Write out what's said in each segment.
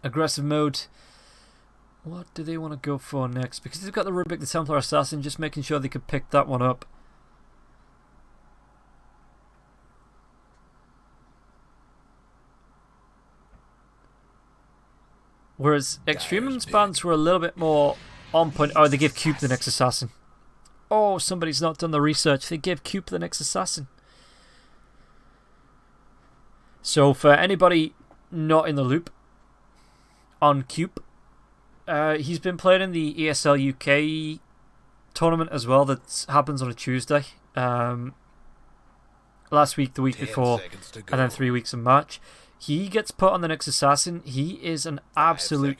Aggressive mode. What do they want to go for next? Because they've got the Rubik the Templar Assassin, just making sure they could pick that one up. Whereas Extremum's bans were a little bit more on point. Oh, they give Cube the next assassin. Oh, somebody's not done the research. They give Cube the next assassin. So for anybody not in the loop on Cube, he's been playing in the ESL UK tournament as well. That happens on a Tuesday. Last week, the week before, and then 3 weeks in March. He gets put on the next assassin. He is an absolute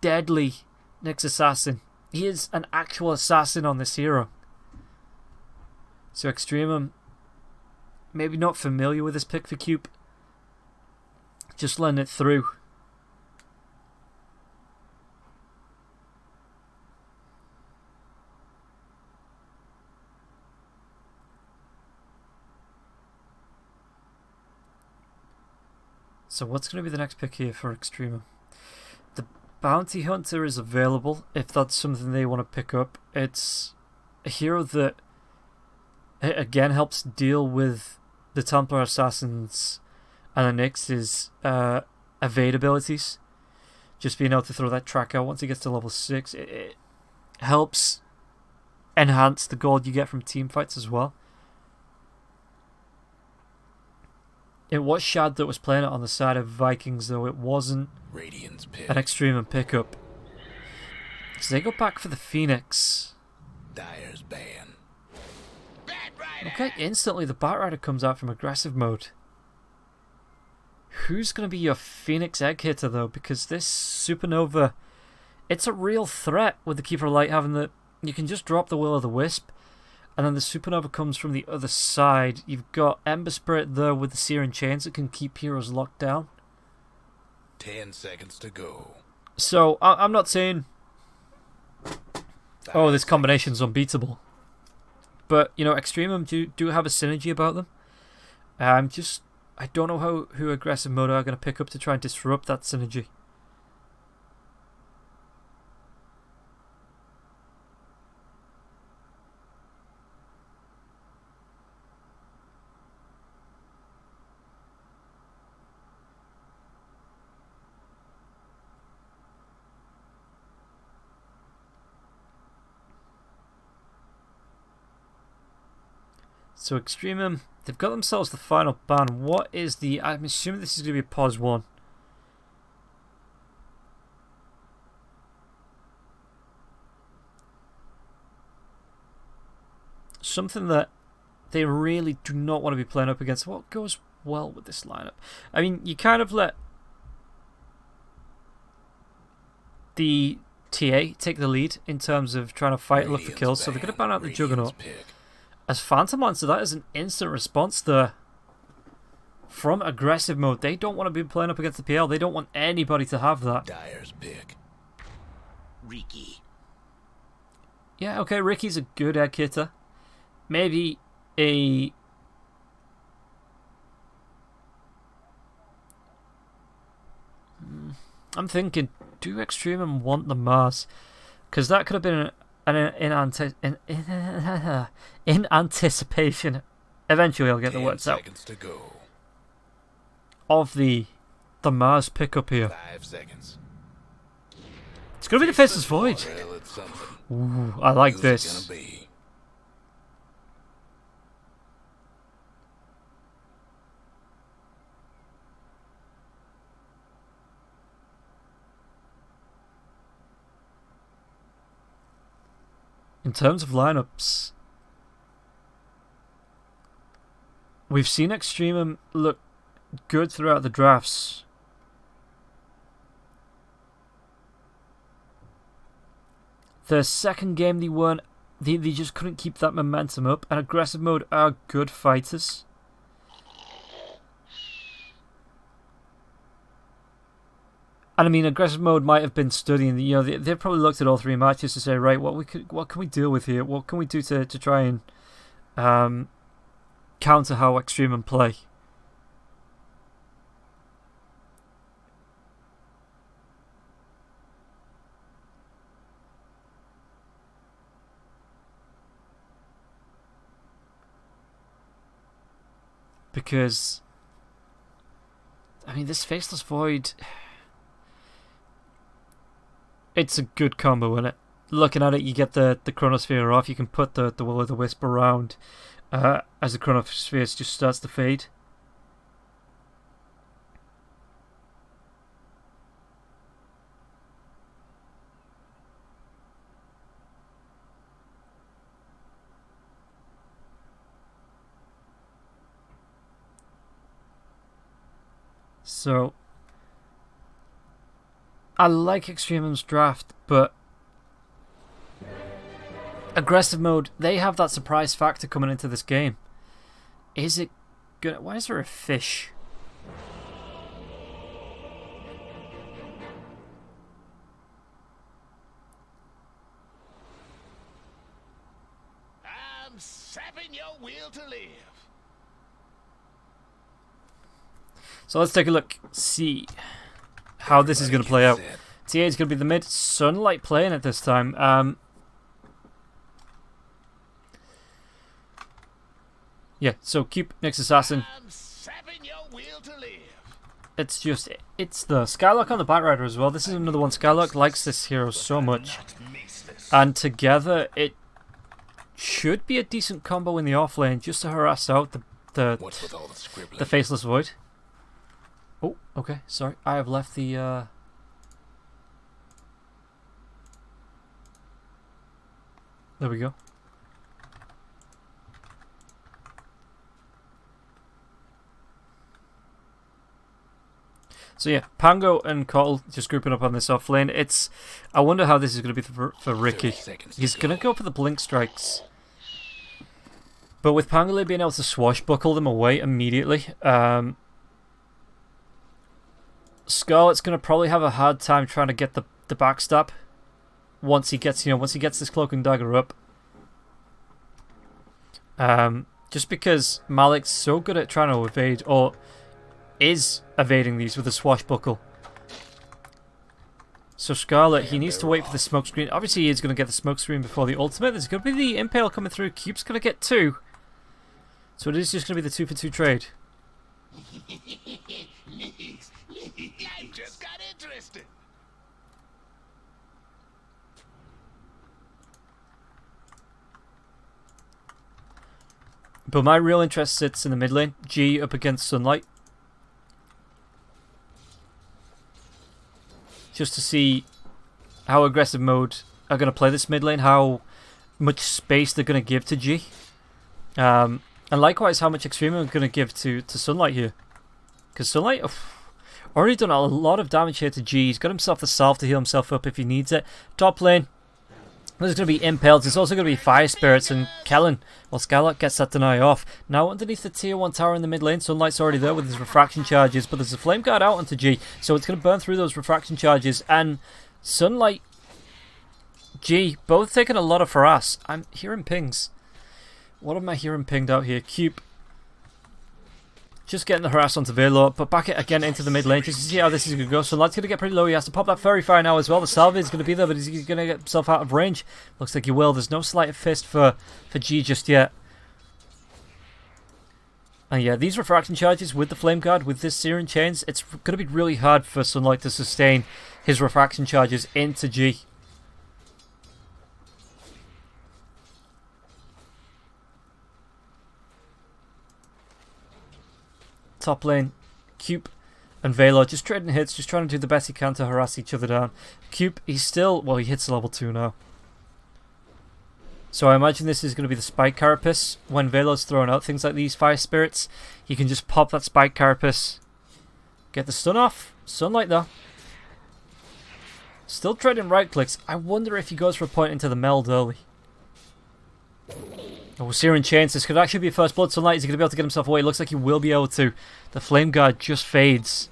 deadly next assassin. He is an actual assassin on this hero. So Extremum, maybe not familiar with this pick for Cube. Just letting it through. So what's going to be the next pick here for Extremum? The Bounty Hunter is available if that's something they want to pick up. It's a hero that, again, helps deal with the Templar Assassins and the Nyx's evade abilities. Just being able to throw that track out once he gets to level 6. It helps enhance the gold you get from team fights as well. It was Shad that was playing it on the side of Vikings, though. It wasn't an Extremum pickup. So they go back for the Phoenix. Dyer's ban. Okay, instantly the Batrider comes out from aggressive mode. Who's going to be your Phoenix egg hitter, though? Because this Supernova, it's a real threat with the Keeper of Light having the... You can just drop the Will-o'-the-Wisp. And then the Supernova comes from the other side. You've got Ember Spirit there with the Searing Chains that can keep heroes locked down. 10 seconds to go. So, I'm not saying, oh, this combination's unbeatable. But, you know, Extremum do have a synergy about them. I don't know who aggressive mode are going to pick up to try and disrupt that synergy. So Extremum, they've got themselves the final ban. What is the... I'm assuming this is going to be pause 1. Something that they really do not want to be playing up against. What goes well with this lineup? I mean, you kind of let the TA take the lead in terms of trying to fight and look for kills. So they're going to ban out the Juggernaut. As Phantom Monster, that is an instant response there from aggressive mode. They don't want to be playing up against the PL. They don't want anybody to have that. Dyer's pick. Riki. Yeah, okay, Ricky's a good egg hitter. Maybe a... I'm thinking, do Extremum want the Mars? Because that could have been in anticipation, eventually I'll get the words out, of the Mars pickup here. 5 seconds. It's going to be the Faceless Void. Ooh, I like this. In terms of lineups, we've seen Extremum look good throughout the drafts. The second game they just couldn't keep that momentum up, and aggressive mode are good fighters. And I mean, aggressive mode might have been studying. You know, they've probably looked at all 3 matches to say, right, what can we deal with here? What can we do to try and counter how Extremum play? because I mean this Faceless Void, it's a good combo, isn't it? Looking at it, you get the Chronosphere off, you can put the Will-o'-the-Wisp around as the Chronosphere just starts to fade. So, I like Extremum's draft, but aggressive mode, they have that surprise factor coming into this game. Is it gonna... Why is there a fish? I'm sapping your will to live. So let's take a look, see how this is going to play out. TA is going to be the mid, Sunlight playing at this time. Yeah, so keep next assassin. It's the Skylark on the Batrider as well. This is another one. Skylark likes this hero so much. And together it should be a decent combo in the off lane just to harass out the Faceless Void. Oh, okay, sorry. I have left the... There we go. So yeah, Pango and Cottle just grouping up on this off lane. I wonder how this is going to be for Ricky. He's going to go for the Blink Strikes. But with Pangolin being able to swashbuckle them away immediately... Scarlet's going to probably have a hard time trying to get the backstab once he gets this Cloak and Dagger up. Just because Malik's so good at trying to evade, or is evading these with a swashbuckle. So Scarlet, he needs to wait for the smoke screen. Obviously, he is going to get the smoke screen before the ultimate. There's going to be the Impale coming through. Cube's going to get 2. So it is just going to be the 2-for-2 trade. I just got interested. But my real interest sits in the mid lane. G up against Sunlight. Just to see how aggressive mode are going to play this mid lane. How much space they're going to give to G. And likewise how much Extremum are going to give to Sunlight here. Because Sunlight... already done a lot of damage here to G. He's got himself the salve to heal himself up if he needs it. Top lane, there's going to be Impales. There's also going to be Fire Spirits and Kellen. Well, Skylark gets that deny off. Now underneath the tier 1 tower in the mid lane, Sunlight's already there with his refraction charges, but there's a Flame Guard out onto G, so it's going to burn through those refraction charges. And Sunlight, G, both taking a lot of harass. I'm hearing pings. What am I hearing pinged out here? Cube. Just getting the harass onto Velo, but back it again into the mid lane just to see how this is going to go. So Sunlight's going to get pretty low. He has to pop that Fairy Fire now as well. The salve is going to be there, but he's going to get himself out of range. Looks like he will. There's no Sleight of Fist for G just yet. And yeah, these refraction charges with the Flame Guard, with this Searing Chains, it's going to be really hard for Sunlight to sustain his refraction charges into G. Top lane, Cube and Velo just trading hits, just trying to do the best he can to harass each other down. Cube, he's still... well, he hits level 2 now. So I imagine this is going to be the Spike Carapace. When Velo's throwing out things like these Fire Spirits, he can just pop that Spike Carapace. Get the stun off. Sunlight though. Still trading right clicks. I wonder if he goes for a point into the meld early. Oh, Searing Chains. This could actually be First Blood. Sunlight, is he going to be able to get himself away? It looks like he will be able to. The Flame Guard just fades.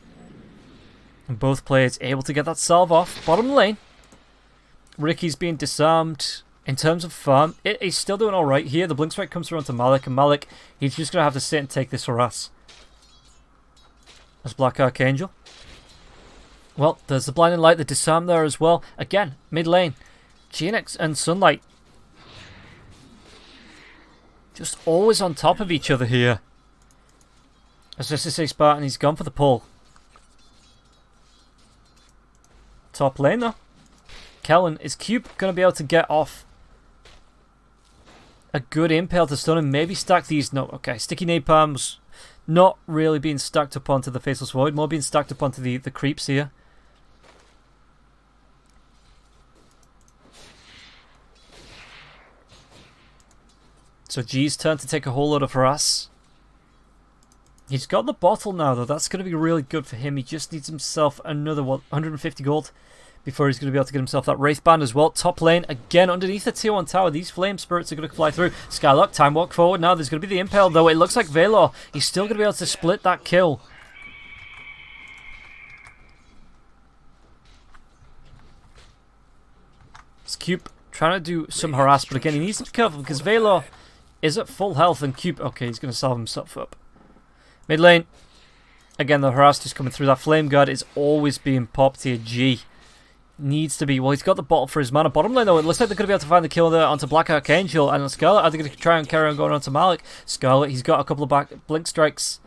And both players able to get that salve off. Bottom lane. Ricky's being disarmed. In terms of farm, he's still doing alright here. The Blink Strike comes through onto Malik. And Malik, he's just going to have to sit and take this harass. That's Black Archangel. Well, there's the Blinding Light, the disarm there as well. Again, mid lane. GNX and Sunlight. Just always on top of each other here. As just to say Spartan, he's gone for the pull. Top lane though. Kellen, is Cube going to be able to get off a good impale to stun him? Maybe stack these. No, okay. Sticky Napalm's not really being stacked up onto the Faceless Void, more being stacked up onto the creeps here. So G's turn to take a whole lot of harass. He's got the bottle now though, that's going to be really good for him. He just needs himself another 150 gold before he's going to be able to get himself that Wraith Band as well. Top lane, again underneath the tier 1 tower, these Flame Spirits are going to fly through. Skylock, time walk forward now, there's going to be the Impale though. It looks like Valor, he's still going to be able to split that kill. It's Cube trying to do some harass, but again he needs to be careful because Valor is at full health and Cube, okay, he's going to salve himself up. Mid lane, again the harass just coming through. That Flame Guard is always being popped here. G needs to be, well, he's got the bottle for his mana. Bottom lane though, it looks like they're going to be able to find the kill there onto Black Archangel and Scarlet. Are they going to try and carry on going onto Malik? Scarlet, he's got a couple of blink strikes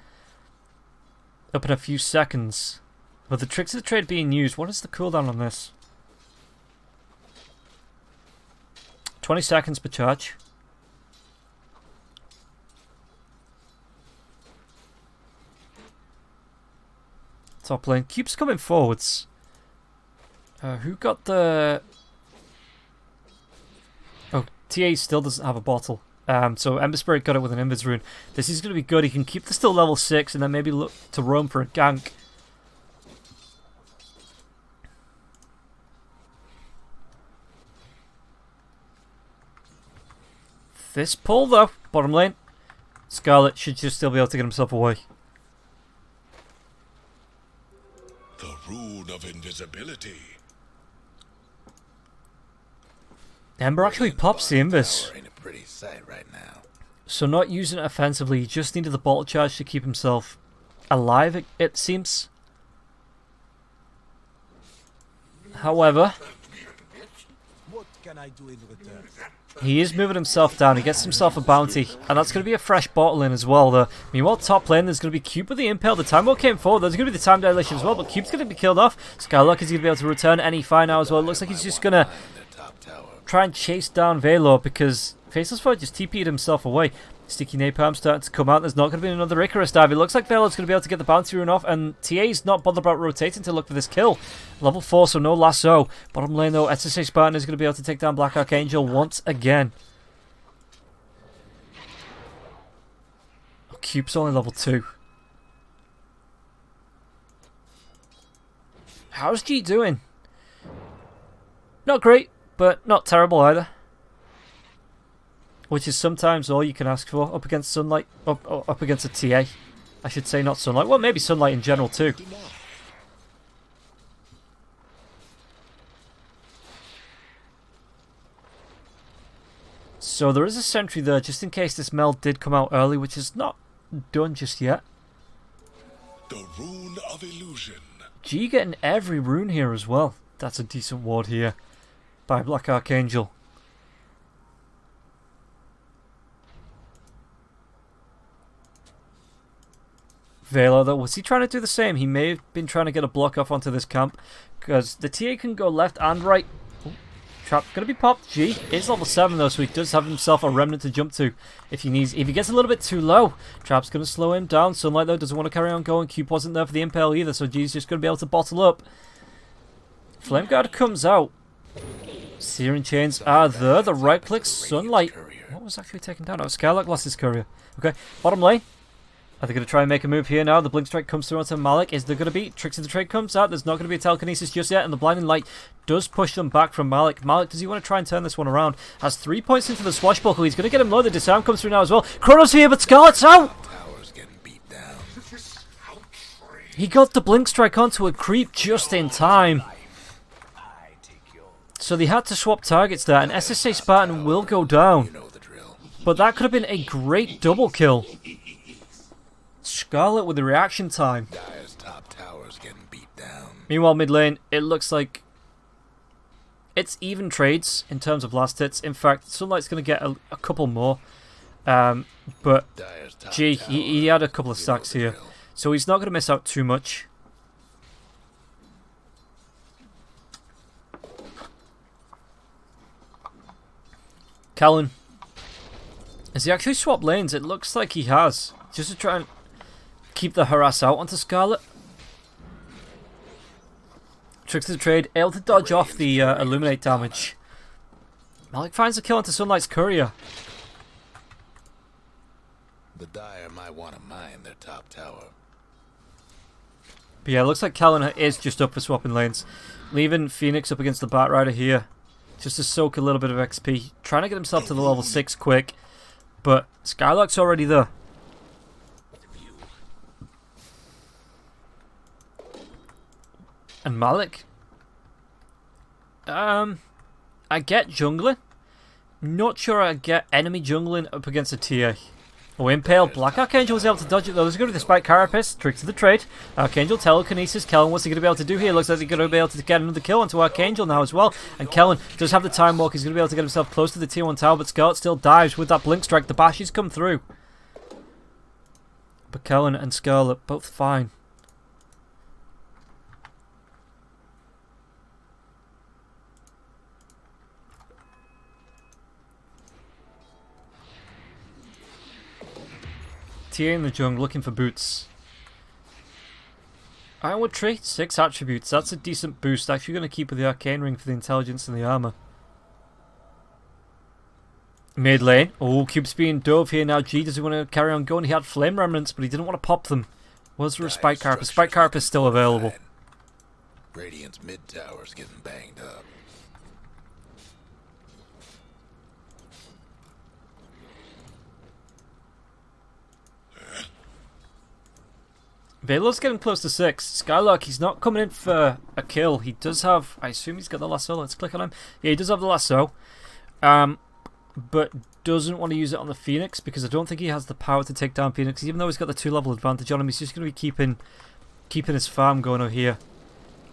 up in a few seconds. But the tricks of the trade being used, what is the cooldown on this? 20 seconds per charge. Top lane keeps coming forwards. Who got the... Oh, TA still doesn't have a bottle. So Ember Spirit got it with an Invis Rune. This is going to be good. He can keep the still level 6 and then maybe look to roam for a gank. This pull though, bottom lane. Scarlet should just still be able to get himself away. The rune of invisibility. Ember actually pops the Invis. Ain't a pretty sight right now. So not using it offensively, he just needed the bottle charge to keep himself alive, it seems. However, what can I do in return? he is moving himself down. He gets himself a bounty, and that's going to be a fresh bottle in as well. Though. Meanwhile, top lane, there's going to be Cube with the Impale. The time walk came forward. There's going to be the time dilation as well, but Cube's going to be killed off. Skylock is going to be able to return any fire now as well. It looks like he's just going to try and chase down Valor because Faceless Void just TP'd himself away. Sticky Napalm starting to come out. There's not going to be another Icarus dive. It looks like Valor's going to be able to get the bounty rune off, and TA's not bothered about rotating to look for this kill. Level 4, so no lasso. Bottom lane though, SSA Spartan is going to be able to take down Black Archangel once again. Oh, Cube's only level 2. How's G doing? Not great, but not terrible either. Which is sometimes all you can ask for up against Sunlight, up against a TA. I should say, not Sunlight. Well, maybe Sunlight in general too. So there is a sentry there, just in case this meld did come out early, which is not done just yet. The rune of illusion. G getting every rune here as well. That's a decent ward here by Black Archangel. Valor though, was he trying to do the same? He may have been trying to get a block off onto this camp because the TA can go left and right. Ooh, trap gonna be popped. G is level 7 though, so he does have himself a remnant to jump to if he needs. If he gets a little bit too low, Trap's gonna slow him down. Sunlight though doesn't want to carry on going. Cube wasn't there for the Impale either, so G's just gonna be able to bottle up. Flame Guard comes out. Searing Chains are there. The right click, Sunlight. What was actually taken down? Oh, Skylark lost his courier. Okay, bottom lane. Are they going to try and make a move here now? The Blink Strike comes through onto Malik. Is there going to be... Tricks of the Trade comes out. There's not going to be a Telekinesis just yet. And the Blinding Light does push them back from Malik. Malik, does he want to try and turn this one around? Has 3 points into the Swashbuckle. He's going to get him low. The Disarm comes through now as well. Chrono's here, but Scarlet's out! Tower's getting beat down. He got the Blink Strike onto a creep just in time. So they had to swap targets there. And SSA Spartan will go down. You know the drill. But that could have been a great double kill. Scarlet with the reaction time. Dire's top tower's getting beat down. Meanwhile, mid lane, it looks like it's even trades in terms of last hits. In fact, Sunlight's going to get a couple more. But Dire's top G, tower. he had a couple of stacks here. So he's not going to miss out too much. Callan. Has he actually swapped lanes? It looks like he has. Just to try and keep the harass out onto Scarlet. Tricks of the trade. Able to dodge off the illuminate damage. Malik finds a kill onto Sunlight's courier. The Dire might want to mine their top tower. But yeah, it looks like Callan is just up for swapping lanes. Leaving Phoenix up against the Batrider here. Just to soak a little bit of XP. Trying to get himself to the level 6 quick. But Skylark's already there. And Malik. I get jungling. Not sure I get enemy jungling up against a TA. Oh, Impale. Black Archangel was able to dodge it though. There's going to be the Spike Carapace. Tricks of the trade. Archangel, Telekinesis. Kellen, what's he going to be able to do here? Looks like he's going to be able to get another kill onto Archangel now as well. And Kellen does have the Time Walk. He's going to be able to get himself close to the Tier 1 tower, but Scarlet still dives with that Blink Strike. The bashes come through. But Kellen and Scarlet both fine. TA in the jungle looking for boots. Ironwood Tree, 6 attributes. That's a decent boost. Actually going to keep with the Arcane Ring for the intelligence and the armor. Mid lane. Oh, Cube's being dove here now. G doesn't want to carry on going. He had Flame Remnants, but he didn't want to pop them. Was there a Spike Carapace? Spike Carapace is still available. Radiant's mid tower's getting banged up. Velo's getting close to 6. Skylark, he's not coming in for a kill. He does have... I assume he's got the lasso. Let's click on him. Yeah, he does have the lasso. But doesn't want to use it on the Phoenix because I don't think he has the power to take down Phoenix. Even though he's got the 2-level advantage on him, he's just going to be keeping his farm going over here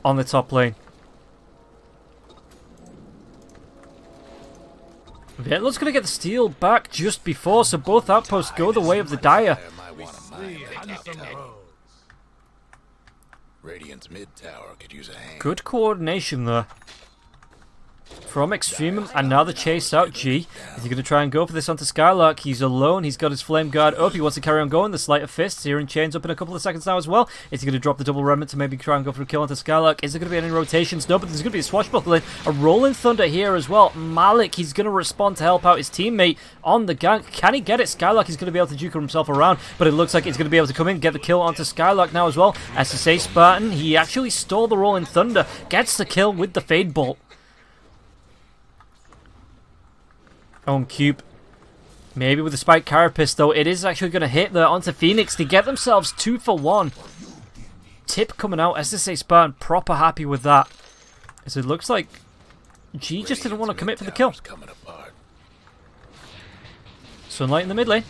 on the top lane. Velo's going to get the steal back just before, so both outposts go the way of the Dire. Radiant's mid tower could use a hand. Good coordination there from Extremum, and now the chase out. G, is he going to try and go for this onto Skylark? He's alone. He's got his Flame Guard up. He wants to carry on going. The Sleight of Fists here and chains up in a couple of seconds now as well. Is he going to drop the double remnant to maybe try and go for a kill onto Skylark? Is there going to be any rotations? No, but there's going to be a swashbuckling. A Rolling Thunder here as well. Malik, he's going to respond to help out his teammate on the gank. Can he get it? Skylark is going to be able to juke himself around, but it looks like he's going to be able to come in, get the kill onto Skylark now as well. SSA Spartan, he actually stole the Rolling Thunder. Gets the kill with the Fade Bolt. On Cube. Maybe with the Spike Carapace though. It is actually going to hit there onto Phoenix. They get themselves 2 for 1. Tip coming out. SSA Spartan proper happy with that. As it looks like G just didn't want to commit for the kill. Sunlight in the mid lane.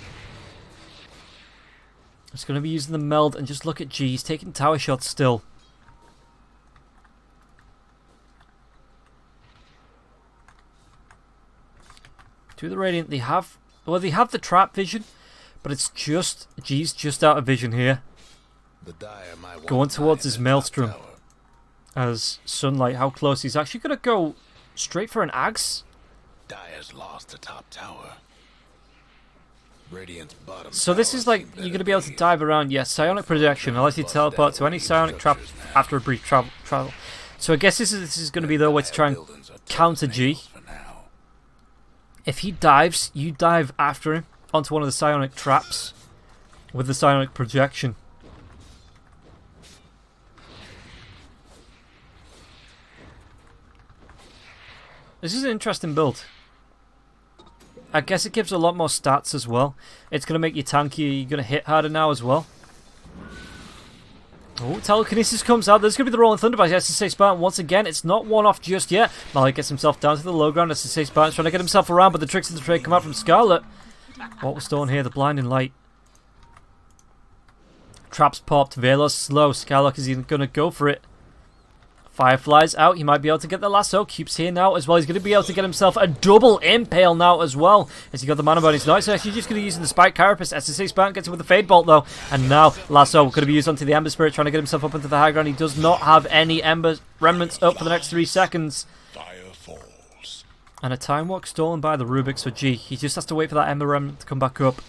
It's going to be using the meld, and just look at G. He's taking tower shots still. To the Radiant, they have the trap vision, but it's just G's just out of vision here. Going towards his Maelstrom as Sunlight. How close? He's actually going to go straight for an Axe. Dire's lost the top tower. Radiant's bottom. So this is like you're going to be able to dive around. Yes, Psionic Projection allows you to teleport to any Psionic trap after a brief travel. So I guess this is going to be the way to try and counter G. If he dives, you dive after him onto one of the Psionic traps with the Psionic Projection. This is an interesting build. I guess it gives a lot more stats as well. It's going to make you tankier. You're going to hit harder now as well. Oh, Telekinesis comes out. There's going to be the Rolling Thunder by SSA Spartan once again. It's not one off just yet. Malik gets himself down to the low ground. SSA Spartan's trying to get himself around, but the tricks of the trade come out from Scarlet. What was stolen here? The Blinding Light. Traps popped. Velos slow. Scarlet is even going to go for it. Firefly's out. He might be able to get the lasso. Cube's here now as well. He's going to be able to get himself a double impale now as well. As he got the mana bonus. Now he's actually just going to use the Spike Carapace. SSA Spartan gets it with the Fade Bolt though. And now lasso going to be used onto the Ember Spirit, trying to get himself up into the high ground. He does not have any Ember Remnants up for the next 3 seconds. Fire falls. And a Time Walk stolen by the Rubik. So gee, he just has to wait for that Ember Remnant to come back up.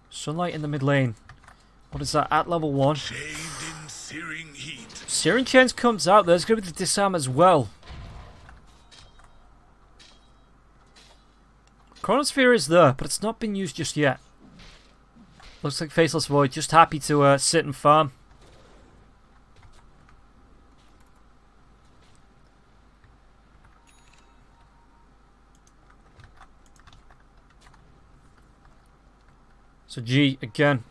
Sunlight in the mid lane. What is that? At level 1. Shaved in searing heat. Searing Chains comes out. There's going to be the disarm as well. Chronosphere is there, but it's not been used just yet. Looks like Faceless Void just happy to sit and farm. So G, again.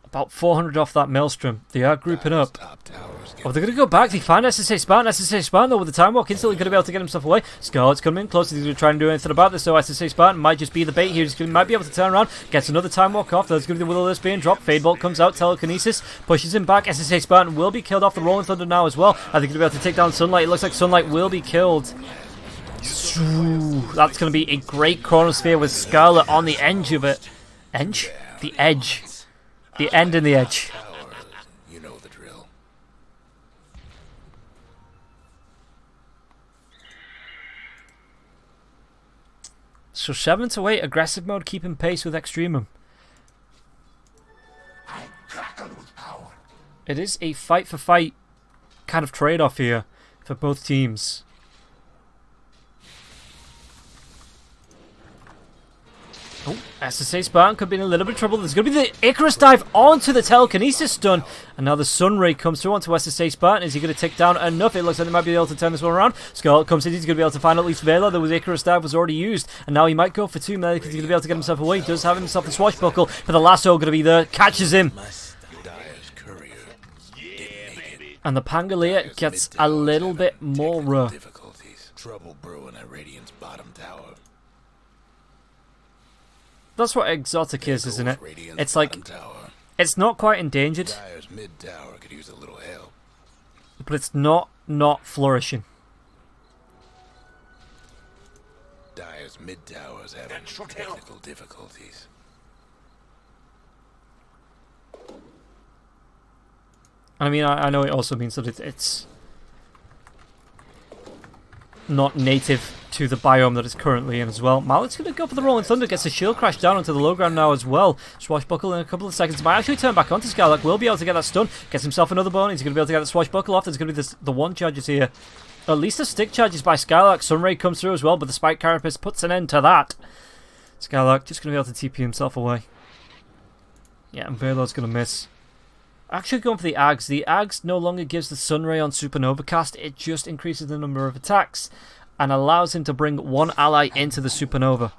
About 400 off that Maelstrom. They are grouping up. Oh, they're going to go back. They find SSA Spartan. SSA Spartan, though, with the Time Walk, instantly going to be able to get himself away. Scarlet's coming in close. He's going to try and do anything about this, so SSA Spartan might just be the bait here. Might be able to turn around. Gets another Time Walk off. There's going to be the Will-O-Wisp being dropped. Fade Bolt comes out. Telekinesis pushes him back. SSA Spartan will be killed off the Rolling Thunder now as well. Are they going to be able to take down Sunlight? It looks like Sunlight will be killed. Ooh, that's going to be a great Chronosphere with Scarlet on the edge of it. Edge? The edge. The end and the edge. You know the drill. So 7 to 8, aggressive mode, keeping pace with Extremum. It is a fight for fight kind of trade-off here for both teams. Oh, SSA Spartan could be in a little bit of trouble. There's going to be the Icarus dive onto the Telekinesis stun. And now the Sunray comes through onto SSA Spartan. Is he going to take down enough? It looks like they might be able to turn this one around. Scarlet comes in. He's going to be able to find at least Vela. The Icarus dive was already used. And now he might go for 2 melee because he's going to be able to get himself away. He does have himself a swashbuckle. But the lasso going to be there. Catches him. And the Pangolier gets a little bit more rough. Trouble brewing at Radiant's bottom tower. That's what exotic is, isn't it? It's like, it's not quite endangered, Dire's mid tower could use a little help. but it's not flourishing. Dire's mid tower's having technical difficulties. I mean, I know it also means that it's not native to the biome that it's currently in as well. Malik's going to go for the Rolling Thunder, gets a shield crash down onto the low ground now as well. Swashbuckle in a couple of seconds. Might actually turn back onto Skylark, will be able to get that stun. Gets himself another bone, he's going to be able to get the Swashbuckle off. There's going to be the one charges here. At least the stick charges by Skylark. Sunray comes through as well, but the Spike Carapace puts an end to that. Skylark just going to be able to TP himself away. Yeah, and Velo's going to miss. Actually going for the Ags. The Ags no longer gives the Sunray on Supernova cast, it just increases the number of attacks and allows him to bring one ally into the Supernova.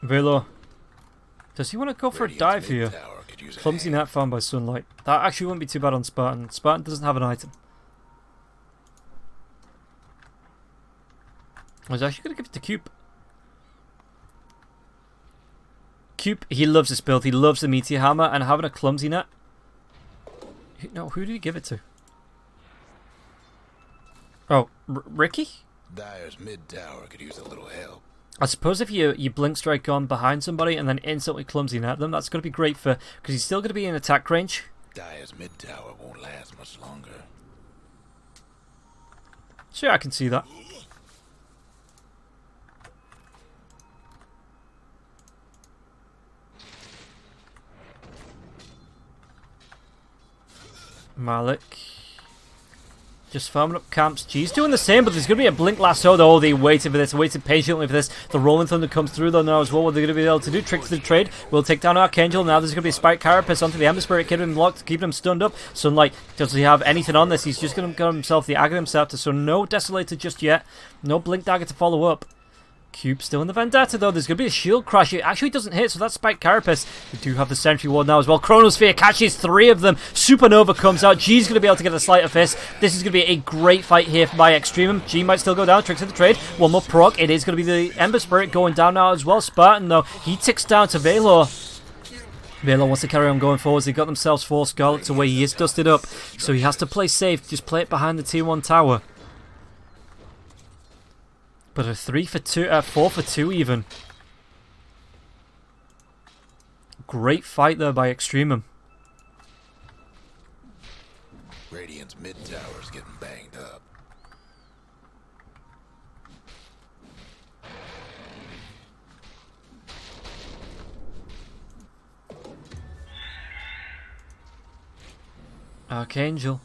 Velo. Does he want to go for a dive here? Clumsy net found by Sunlight. That actually wouldn't be too bad on Spartan. Spartan doesn't have an item. I was actually going to give it to Cube. Cube, he loves this build. He loves the Meteor Hammer and having a Clumsy net. No, who did he give it to? Oh, Ricky? Dire's mid tower could use a little help. I suppose if you Blink Strike on behind somebody and then instantly Clumsy net them, that's going to be great for... because he's still going to be in attack range. Dire's mid tower won't last much longer. Sure, I can see that. Malik. Just farming up camps. G's doing the same, but there's going to be a Blink Lasso though. Oh, they waited for this, waited patiently for this. The Rolling Thunder comes through though now as well. What they're going to be able to do, trick to the trade. We'll take down Archangel. Now there's going to be a Spike Carapace onto the Ember Spirit, keeping him locked, keeping him stunned up. Sunlight, does he have anything on this? He's just going to get himself the Aghanim Scepter, so no Desolator just yet. No Blink Dagger to follow up. Cube still in the Vendetta though. There's going to be a shield crash. It actually doesn't hit, so that's Spike Carapace. We do have the Sentry Ward now as well. Chronosphere catches 3 of them. Supernova comes out. G's going to be able to get a Sleight of Fist. This is going to be a great fight here by Extremum. G might still go down. Tricks of the trade. One more proc. It is going to be the Ember Spirit going down now as well. Spartan though, he ticks down to Valor. Valor wants to carry on going forwards. They got themselves 4 Scarlets away. He is dusted up, so he has to play safe. Just play it behind the tier 1 tower. But a 4 for 2 even. Great fight there by Extremum. Radiant's mid tower's getting banged up. Archangel.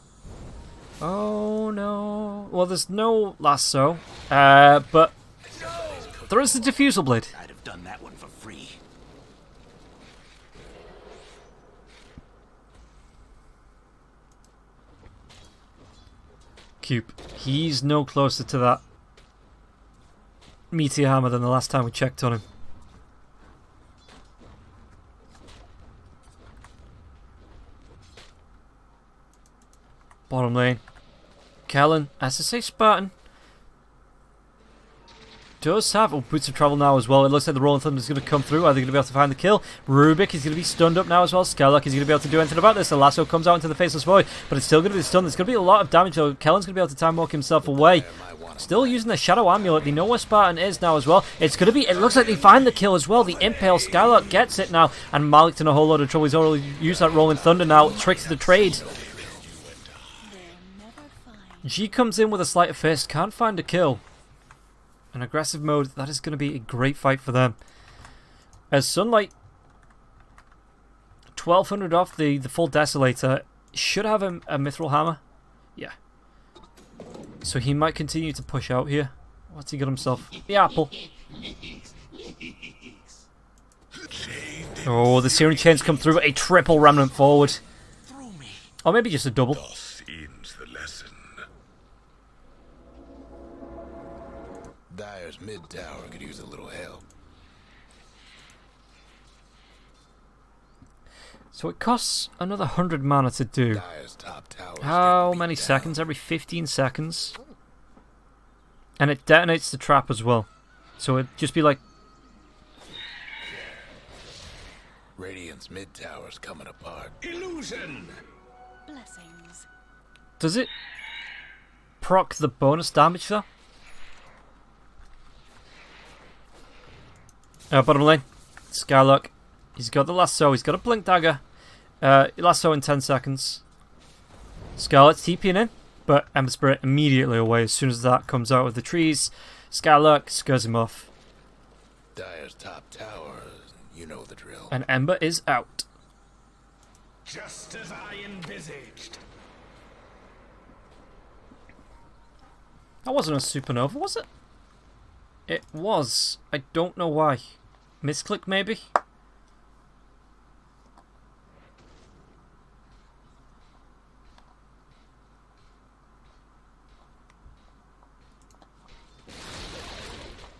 Oh no. Well, there's no lasso. But there is the diffusal blade. I'd have done that one for free. Cube. He's no closer to that Meteor Hammer than the last time we checked on him. Bottom lane. Kellen, SSA Spartan. Does have Boots of Travel now as well. It looks like the Rolling Thunder is going to come through. Are they going to be able to find the kill? Rubik is going to be stunned up now as well. Skylark is going to be able to do anything about this. The lasso comes out into the Faceless Void, but it's still going to be stunned. There's going to be a lot of damage though. Kellen's going to be able to time walk himself away. Still using the Shadow Amulet. They know where Spartan is now as well. It's going to be... It looks like they find the kill as well. The Impale. Skylark gets it now. And Malik's in a whole load of trouble. He's already used that Rolling Thunder now. Tricks of the trade. G comes in with a Sleight of Fist. Can't find a kill. An aggressive mode. That is going to be a great fight for them. As Sunlight... 1200 off the full Desolator. Should have a Mithril Hammer. Yeah. So he might continue to push out here. What's he got himself? The apple. Oh, the Searing Chains come through. A triple Remnant forward. Or maybe just a double. Dire's mid tower could use a little help. So it costs another 100 mana to do. Dire's top tower. How many seconds? Every 15 seconds. And it detonates the trap as well. So it'd just be like... Radiant's mid tower's coming apart. Illusion! Blessings. Does it proc the bonus damage though? Bottom lane. Skylark. He's got the lasso. He's got a blink dagger. Lasso in 10 seconds. Scarlet's TPing in, but Ember Spirit immediately away as soon as that comes out of the trees. Skylark scares him off. Dire's top tower, you know the drill. And Ember is out. Just as I envisaged. That wasn't a supernova, was it? It was. I don't know why. Misclick maybe?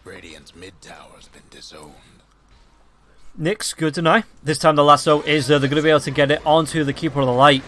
Radiant's mid tower's been disowned. Nick's good to know. This time the lasso is there. They're going to be able to get it onto the Keeper of the Light.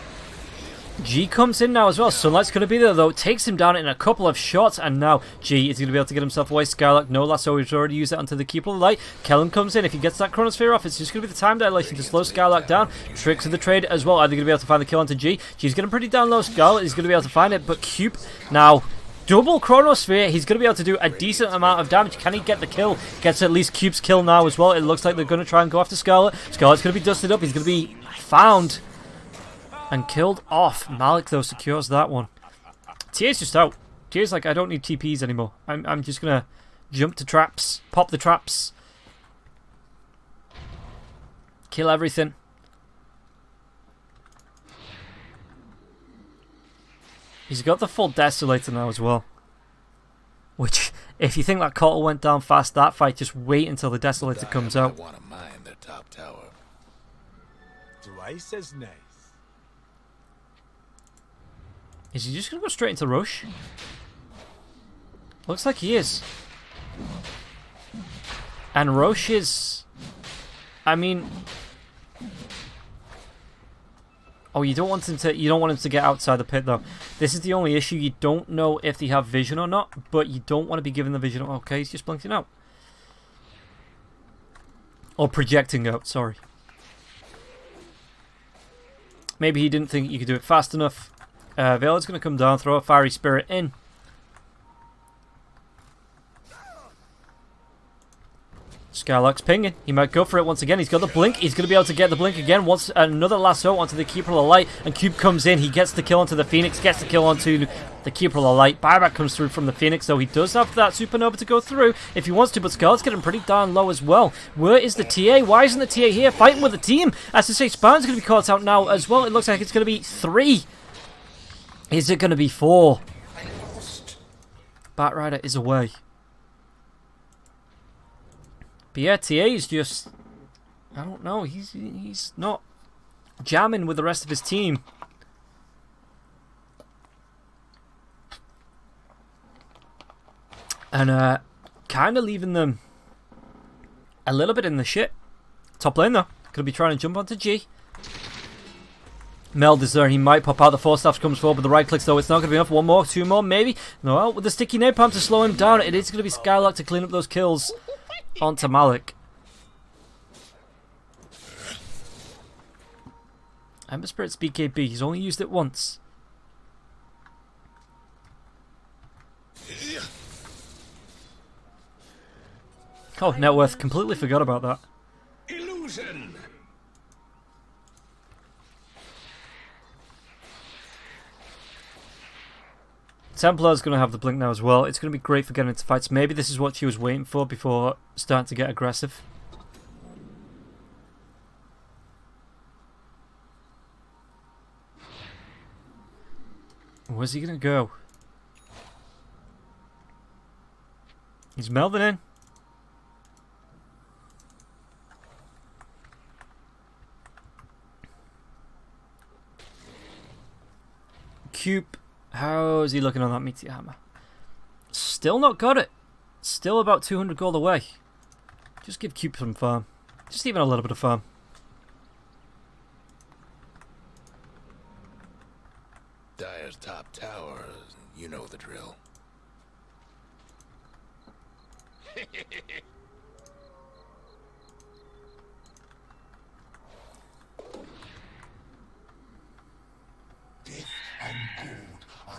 G comes in now as well. Sunlight's going to be there though. Takes him down in a couple of shots. And now G is going to be able to get himself away. Skylark, no lasso. He's already used it onto the Keeper of the Light. Kellen comes in. If he gets that Chronosphere off, it's just going to be the time dilation to slow Skylark down. Tricks of the trade as well. Are they going to be able to find the kill onto G? G's getting pretty down low. Scarlet is going to be able to find it. But Cube now... Double Chronosphere. He's going to be able to do a decent amount of damage. Can he get the kill? Gets at least Cube's kill now as well. It looks like they're going to try and go after Scarlet. Scarlet's going to be dusted up. He's going to be found and killed off. Malik, though, secures that one. TA's just out. TA's like, I don't need TPs anymore. I'm just going to jump to traps. Pop the traps. Kill everything. He's got the full Desolator now as well. Which, if you think that Cottle went down fast, that fight, just wait until the Desolator comes out. I want to mine their top tower. Twice as nice. Is he just going to go straight into Rush? Looks like he is. And Roche is... I mean... Oh, you don't want him to get outside the pit, though. This is the only issue. You don't know if they have vision or not, but you don't want to be given the vision. Okay, he's just blinking out. Or projecting out, sorry. Maybe he didn't think you could do it fast enough. Vela's going to come down, throw a Fiery Spirit in. Skylark's pinging. He might go for it once again. He's got the blink. He's going to be able to get the blink again. Wants another lasso onto the Keeper of the Light. And Cube comes in. He gets the kill onto the Phoenix. Gets the kill onto the Keeper of the Light. Buyback comes through from the Phoenix, though he does have that Supernova to go through if he wants to. But Scarlet's getting pretty darn low as well. Where is the TA? Why isn't the TA here fighting with the team? As I say, Spawn's going to be caught out now as well. It looks like it's going to be 3. Is it going to be 4? Batrider is away. But yeah, TA is just... I don't know. He's not jamming with the rest of his team. And kind of leaving them a little bit in the shit. Top lane though. Could be trying to jump onto G. Meld is there. He might pop out. The Force Staff comes forward, but the right clicks though. It's not going to be enough. 1 more, 2 more, maybe. No, with the sticky napalm to slow him down. It is going to be Skylark to clean up those kills onto Malik. Ember Spirit's BKB. He's only used it once. Oh, net worth. Completely forgot about that. Illusion. Templar's going to have the blink now as well. It's going to be great for getting into fights. Maybe this is what she was waiting for before starting to get aggressive. Where's he going to go? He's melding in. Cube. How is he looking on that Meteor Hammer? Still not got it. Still about 200 gold away. Just give Cube some farm. Just even a little bit of farm. Dire's top tower, you know the drill.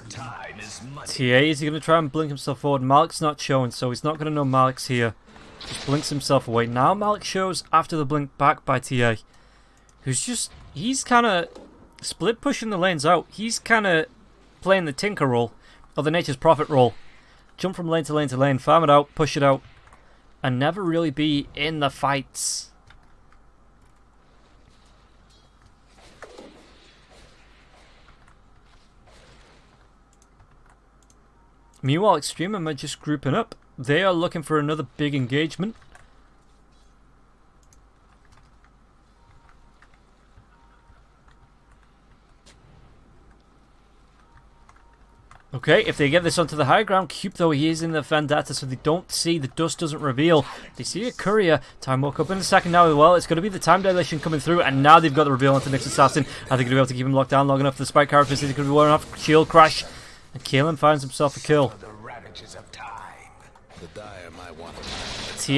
Time is money. TA, is he going to try and blink himself forward? Malik's not showing, so he's not going to know Malik's here. Just blinks himself away. Now Malik shows after the blink back by TA. Who's just... He's kind of split pushing the lanes out. He's kind of playing the Tinker role. Or the Nature's Prophet role. Jump from lane to lane to lane. Farm it out. Push it out. And never really be in the fights. Meanwhile, Extremum are just grouping up. They are looking for another big engagement. Okay, if they get this onto the high ground, Cube though, he is in the Vendetta, so they don't see, the dust doesn't reveal. They see a courier. Time walk up in a second now as well. It's going to be the time dilation coming through, and now they've got the reveal onto Nyx Assassin. Are they going to be able to keep him locked down long enough for the spike carapace? Is it going to be well enough? Shield crash. And Kaelin finds himself a kill. The ravages of time. The Dire might want to...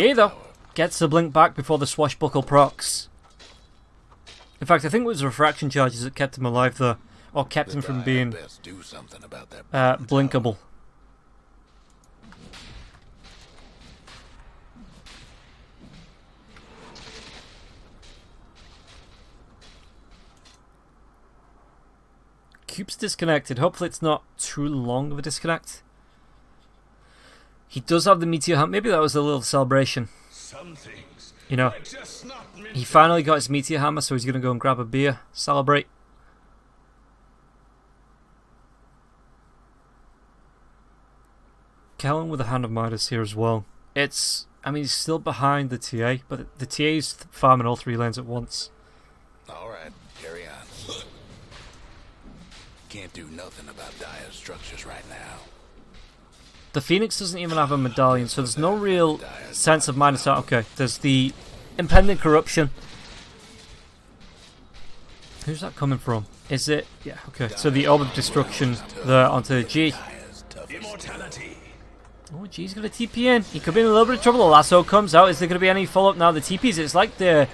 TA though, gets the blink back before the swashbuckle procs. In fact, I think it was refraction charges that kept him alive there. Or kept him from being do something about that blinkable. Cube's disconnected. Hopefully it's not too long of a disconnect. He does have the Meteor Hunt. Maybe that was a little celebration. Some things, you know, he finally got his Meteor Hammer, so he's going to go and grab a beer, celebrate. Kellen with a Hand of Midas here as well. It's, I mean, he's still behind the TA, but the TA's farming all 3 lanes at once. Alright, carry on. Can't do nothing about Dire's structures right now. The Phoenix doesn't even have a medallion, so there's no real sense of minus out. Okay, there's the impending corruption. Who's that coming from? Is it... Yeah, okay. So the Orb of Destruction there onto G. Immortality. Oh, G's going to TP in. He could be in a little bit of trouble. The lasso comes out. Is there going to be any follow-up now? The TPs, it's like the...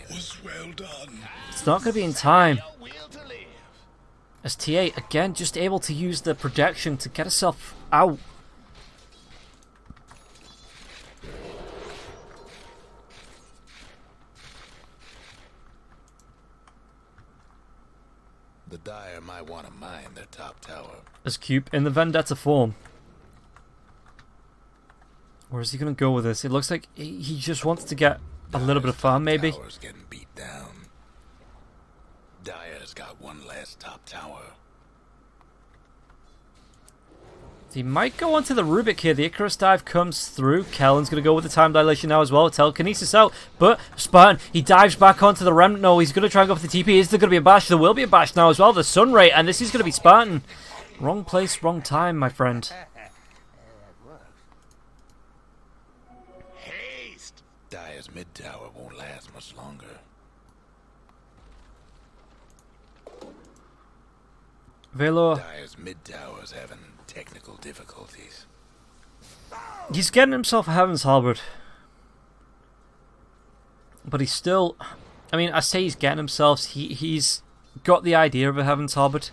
It's not going to be in time. As TA, again, just able to use the projection to get herself out. The Dire might want to mine their top tower. As Cube in the Vendetta form. Where is he going to go with this? It looks like he just wants to get a little bit of farm, maybe. Tower's getting beat down. Dire's got one last top tower. He might go onto the Rubik here. The Icarus dive comes through. Kellen's going to go with the time dilation now as well. Telekinesis out. But Spartan, he dives back onto the Remnant. No, he's going to try and go for the TP. Is there going to be a bash? There will be a bash now as well. The Sun Ray. And this is going to be Spartan. Wrong place, wrong time, my friend. Haste. Dire's mid tower won't last much longer. Velo. Dire's mid tower's having technical difficulties. He's getting himself a Heaven's Halberd. But he's still... I mean, I say he's getting himself... He's got the idea of a Heaven's Halberd.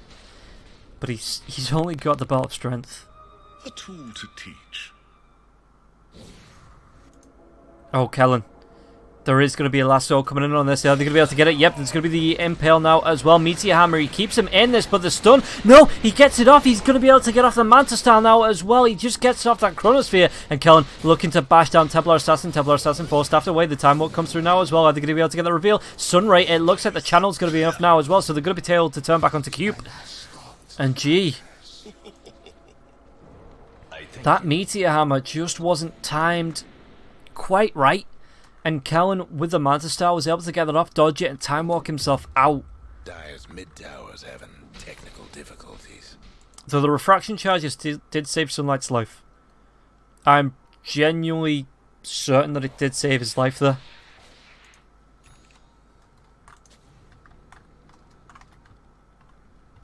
But he's only got the Belt of Strength. A tool to teach. Oh, Kellen. There is going to be a lasso coming in on this. Are they going to be able to get it? Yep, there's going to be the Impale now as well. Meteor Hammer, he keeps him in this, but the stun... No, he gets it off. He's going to be able to get off the Manta Star now as well. He just gets off that Chronosphere. And Kellen looking to bash down Templar Assassin. Templar Assassin forced after away. The time won't come through now as well. Are they going to be able to get the reveal? Sunray, it looks like the channel's going to be enough now as well, so they're going to be able to turn back onto Cube. And G... That Meteor Hammer just wasn't timed quite right. And Kellen, with the Manta Star, was able to get it off, dodge it, and time walk himself out. Dire's mid tower's having technical difficulties. So the refraction charges did save Sunlight's life. I'm genuinely certain that it did save his life there.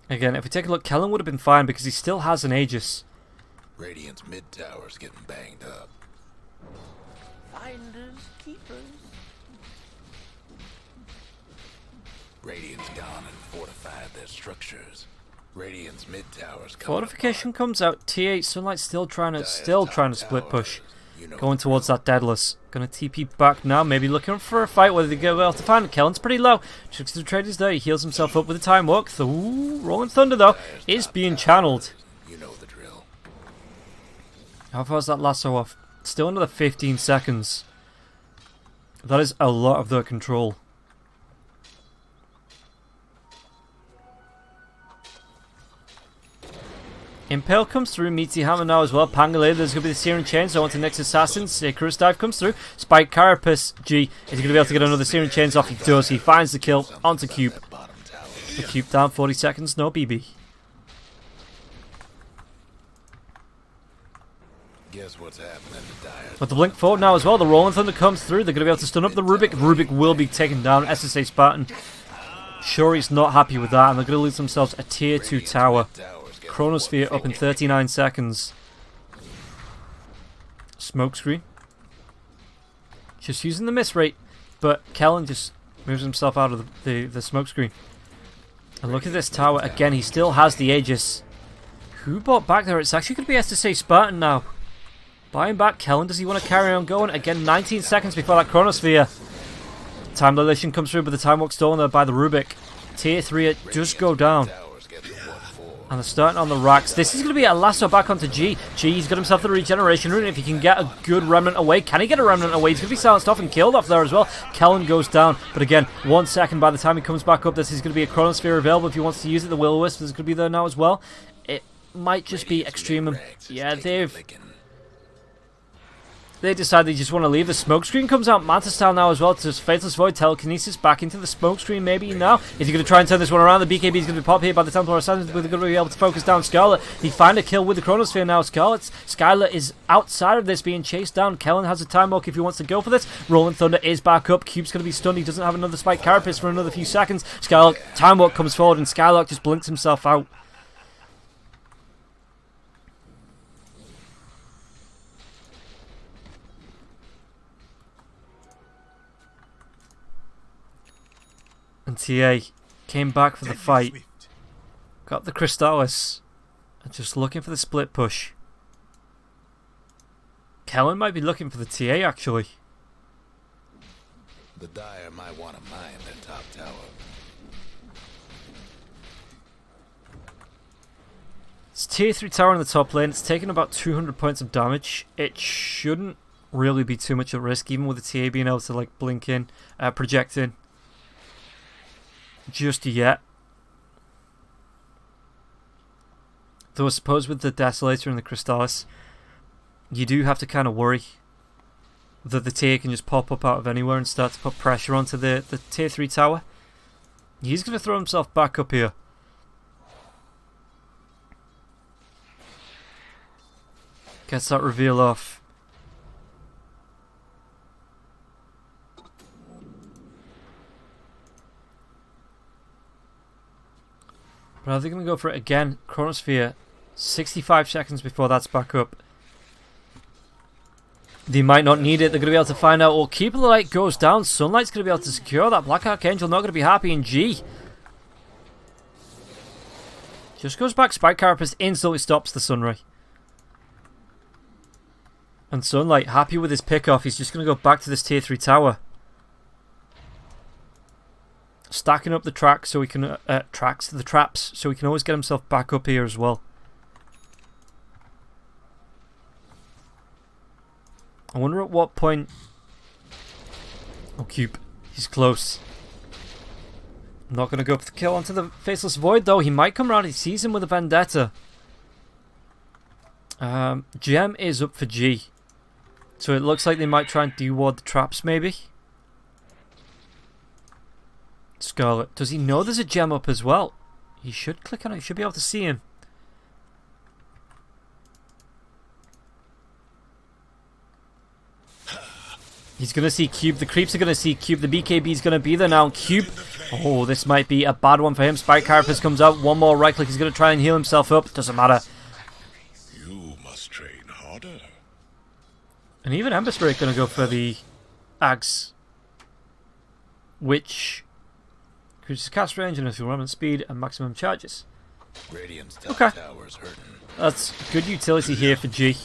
Again, if we take a look, Kellen would have been fine because he still has an Aegis. Radiant's mid tower's getting banged up. Finders, keepers. Radiant's gone and fortified their structures. Radiant's mid tower's coming Fortification apart. comes out. T8 Sunlight still trying to split push. You know Going the towards drill. that Deadless. Gonna TP back now, maybe looking for a fight, whether they go able to find it. Kellen's pretty low. Trickster Trader's there, he heals himself up with a time walk. Ooh, Rolling Thunder though is being channeled. You know the drill. How far is that lasso off? Still another 15 seconds. That is a lot of their control. Impale comes through, Meaty Hammer now as well. Pangolin, there's going to be the Searing Chains on to Next Assassin. Icarus Dive comes through. Spike Carapace, G, is he going to be able to get another Searing Chains off? He does, he finds the kill onto Cube. That bottom tower. The Cube down, 40 seconds, no BB. Guess what's happening to Dire? But the Blink forward now as well. The Rolling Thunder comes through. They're going to be able to stun up the Rubik. Rubik will be taken down. SSA Spartan. Sure, he's not happy with that, and they're going to lose themselves a tier 2 tower. Chronosphere up in 39 seconds. Smokescreen. Just using the miss rate, but Kellen just moves himself out of the smokescreen. And look at this tower again. He still has the Aegis. Who bought back there? It's actually going to be SSA Spartan now. Buying back Kellen. Does he want to carry on going? Again, 19 seconds before that Chronosphere. Time dilation comes through, but the time walk stolen there by the Rubik. Tier 3 just go down. And they're starting on the racks. This is going to be a lasso back onto G. G's got himself the regeneration rune. If he can get a good remnant away. Can he get a remnant away? He's going to be silenced off and killed off there as well. Kellen goes down. But again, 1 second by the time he comes back up. This is going to be a Chronosphere available if he wants to use it. The Will-O-Wisp is going to be there now as well. It might just be Extremum. Yeah, they've they decide they just want to leave. The smoke screen comes out Manta style now as well. Just Faithless Void, telekinesis back into the smoke screen maybe now. Is he going to try and turn this one around? The BKB is going to be popped here by the Templar Assassins, but they're going to be able to focus down Scarlet. He find a kill with the Chronosphere now. Skylar is outside of this, being chased down. Kellen has a time walk if he wants to go for this. Rolling Thunder is back up. Cube's going to be stunned. He doesn't have another Spike Carapace for another few seconds. Skylark, time walk comes forward, and Skylark just blinks himself out. And TA came back for the fight, got the Crystallis, and just looking for the split push. Kellen might be looking for the TA actually. The Dire might want to mine their top tower. It's tier 3 tower in the top lane. It's taking about 200 points of damage. It shouldn't really be too much at risk, even with the TA being able to like blink in, project in. Just yet. Though I suppose with the Desolator and the Crystallis, you do have to kind of worry that the tier can just pop up out of anywhere and start to put pressure onto the tier 3 tower. He's going to throw himself back up here. Gets that reveal off. But are they going to go for it again? Chronosphere, 65 seconds before that's back up. They might not need it. They're going to be able to find out. Well, Keeper of the Light goes down. Sunlight's going to be able to secure that. Black Archangel not going to be happy. And G just goes back. Spike Carapace instantly stops the Sunray. And Sunlight, happy with his pick off. He's just going to go back to this tier 3 tower. Stacking up the tracks so he can the traps so he can always get himself back up here as well. I wonder at what point. Oh, Cube, he's close. I'm not going to go for the kill onto the Faceless Void though. He might come around. He sees him with a Vendetta. Gem is up for G, so it looks like they might try and deward the traps maybe. Scarlet. Does he know there's a gem up as well? He should click on it. He should be able to see him. He's going to see Cube. The creeps are going to see Cube. The BKB is going to be there now. Cube. Oh, this might be a bad one for him. Spike Carapace comes out. One more right click. He's going to try and heal himself up. Doesn't matter. You must train harder. And even Ember Spirit going to go for the Ags, which increases cast range and full remnant speed and maximum charges. Okay, that's good utility here for G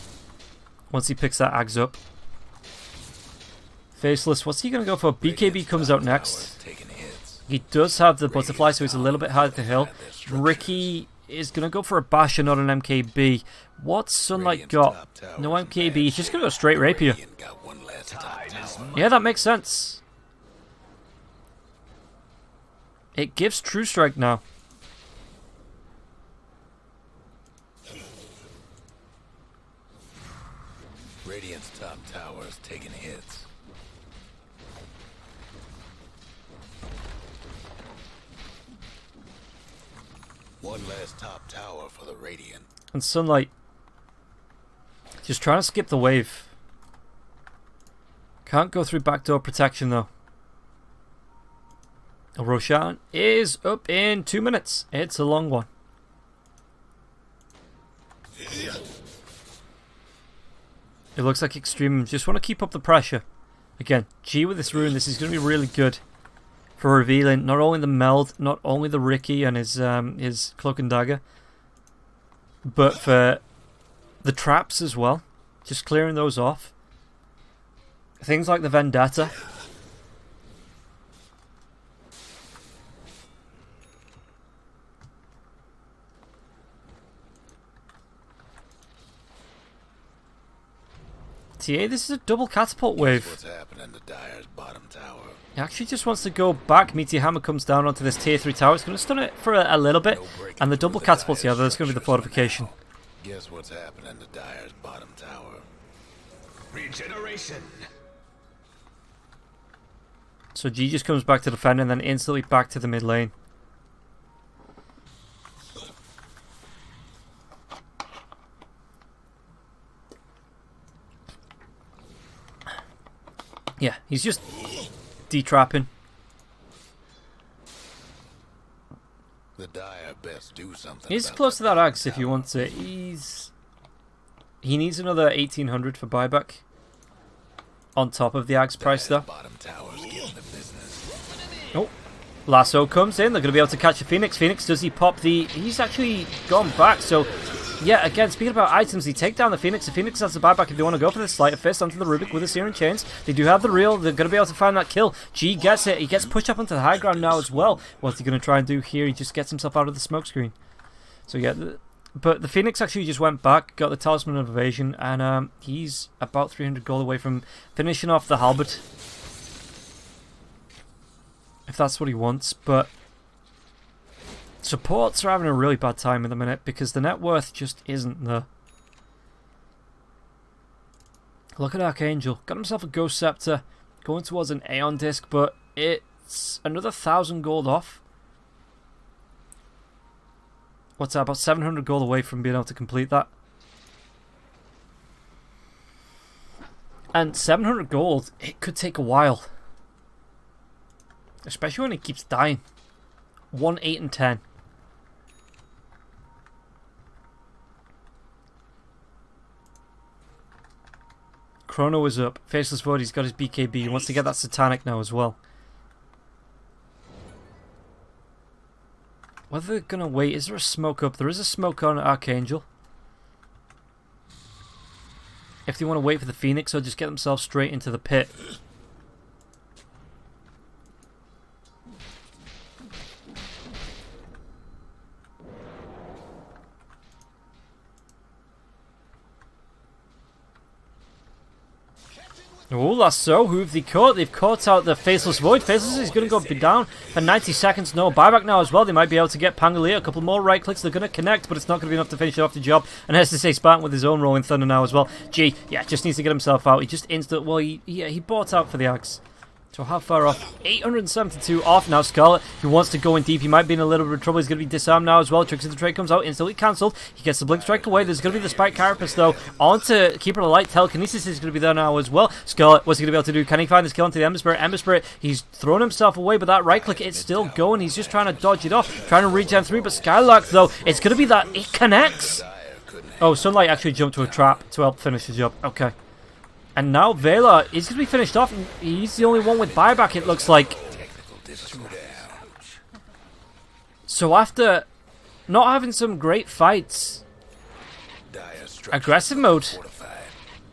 once he picks that Ags up. Faceless, what's he going to go for? BKB comes out next. He does have the butterfly, so he's a little bit harder to heal. Ricky is going to go for a basher, not an MKB. What's Sunlight got? No MKB. He's just going to go straight rapier. Yeah, that makes sense. It gives True Strike now. Radiant's top tower is taking hits. One last top tower for the Radiant. And Sunlight just trying to skip the wave. Can't go through backdoor protection though. Roshan is up in 2 minutes. It's a long one. It looks like Extremum just want to keep up the pressure. Again, G with this rune, this is going to be really good for revealing not only the meld, not only the Ricky and his cloak and dagger, but for the traps as well. Just clearing those off. Things like the Vendetta. TA, this is a double catapult wave. What's happening to Dire's bottom tower? He actually just wants to go back. Meteor Hammer comes down onto this tier 3 tower. It's going to stun it for a little bit. And the double catapult, yeah, there's going to be the fortification. Guess what's happening to Dire's bottom tower? Regeneration. So G just comes back to defend and then instantly back to the mid lane. Yeah, he's just detrapping. The Dire best do something. He's about close to that axe if you tower. want to. He needs another 1800 for buyback. On top of the axe price though. Bottom tower's getting the business. Oh, Lasso comes in. They're going to be able to catch a Phoenix. Phoenix, does he pop the... He's actually gone back. So, yeah, again, speaking about items, they take down the Phoenix. The Phoenix has the buyback if they want to go for the Sleight of Fist onto the Rubik with the Searing Chains. They do have the reel. They're going to be able to find that kill. G gets it. He gets pushed up onto the high ground now as well. What's he going to try and do here? He just gets himself out of the smoke screen. So, yeah... But the Phoenix actually just went back, got the Talisman of Evasion, and he's about 300 gold away from finishing off the Halberd. If that's what he wants, but supports are having a really bad time at the minute because the net worth just isn't there. Look at Archangel, got himself a Ghost Scepter, going towards an Aeon Disc, but it's another 1,000 gold off. What's that, about 700 gold away from being able to complete that. And 700 gold, it could take a while. Especially when he keeps dying. 1, 8, and 10. Chrono is up. Faceless Void, he's got his BKB. He wants to get that Satanic now as well. Whether they're going to wait, is there a smoke up? There is a smoke on Archangel. If they want to wait for the Phoenix, or just get themselves straight into the pit. Oh, Lasso, who have they caught? They've caught out the Faceless Void. Faceless is going to go be down for 90 seconds. No buyback now as well. They might be able to get Pangolier. A couple more right clicks. They're going to connect, but it's not going to be enough to finish off the job. And has to say Spartan with his own Rolling Thunder now as well. G, yeah, just needs to get himself out. He just well, he bought out for the Axe. So how far off? 872 off now. Scarlet, who wants to go in deep. He might be in a little bit of trouble. He's going to be disarmed now as well. Tricks of the Trade comes out, instantly cancelled. He gets the Blink Strike away. There's going to be the Spike Carapace though. On to Keeper of the Light. Telekinesis is going to be there now as well. Scarlet, what's he going to be able to do? Can he find this kill onto the Ember Spirit? Ember Spirit, he's thrown himself away, but that right click, it's still going. He's just trying to dodge it off. Trying to regen through, but Skylark though, it's going to be that it connects. Oh, Sunlight actually jumped to a trap to help finish the job. Okay. And now Vela is going to be finished off. And he's the only one with buyback, it looks like. So after not having some great fights, aggressive mode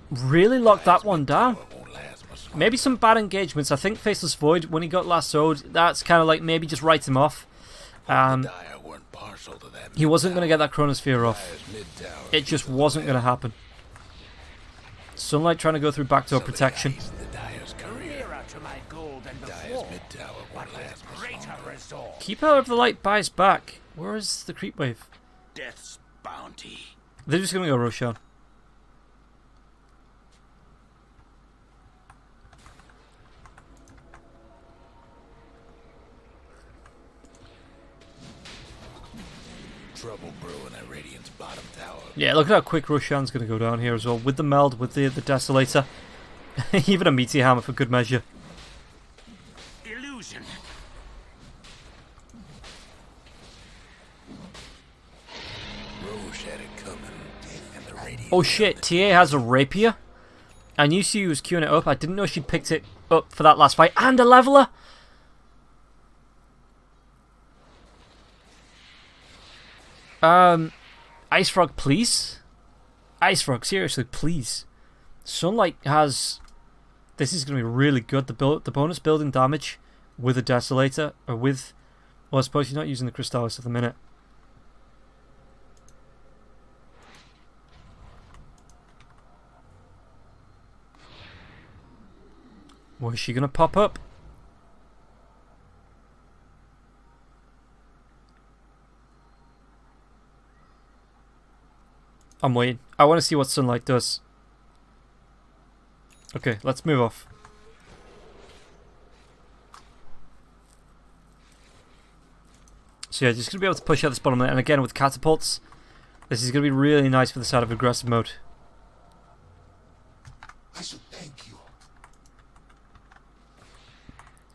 really locked that one down. Maybe some bad engagements. I think Faceless Void, when he got lassoed, that's kind of like maybe just write him off. He wasn't going to get that Chronosphere off. It just wasn't going to happen. Sunlight trying to go through backdoor protection. Keeper of the Light buys back. Where is the creep wave? Death's bounty. They're just going to go Roshan. Trouble brewing at Radiant's bottom tower. Yeah, look at how quick Roshan's going to go down here as well. With the meld, with the Desolator. Even a Meteor Hammer for good measure. Illusion. Roche had it coming, and the Radiant. Oh shit, TA has a Rapier. I knew she was queuing it up. I didn't know she picked it up for that last fight. And a Leveler! Ice Frog, please? Ice Frog, seriously, please. Sunlight has... This is going to be really good. The bonus building damage with a Desolator, or with... Well, I suppose you're not using the Crystallis at the minute. Where's she going to pop up? I'm waiting. I want to see what Sunlight does. Okay, let's move off. So yeah, just going to be able to push out this bottom lane. And again, with catapults, this is going to be really nice for the side of aggressive mode. I should thank you.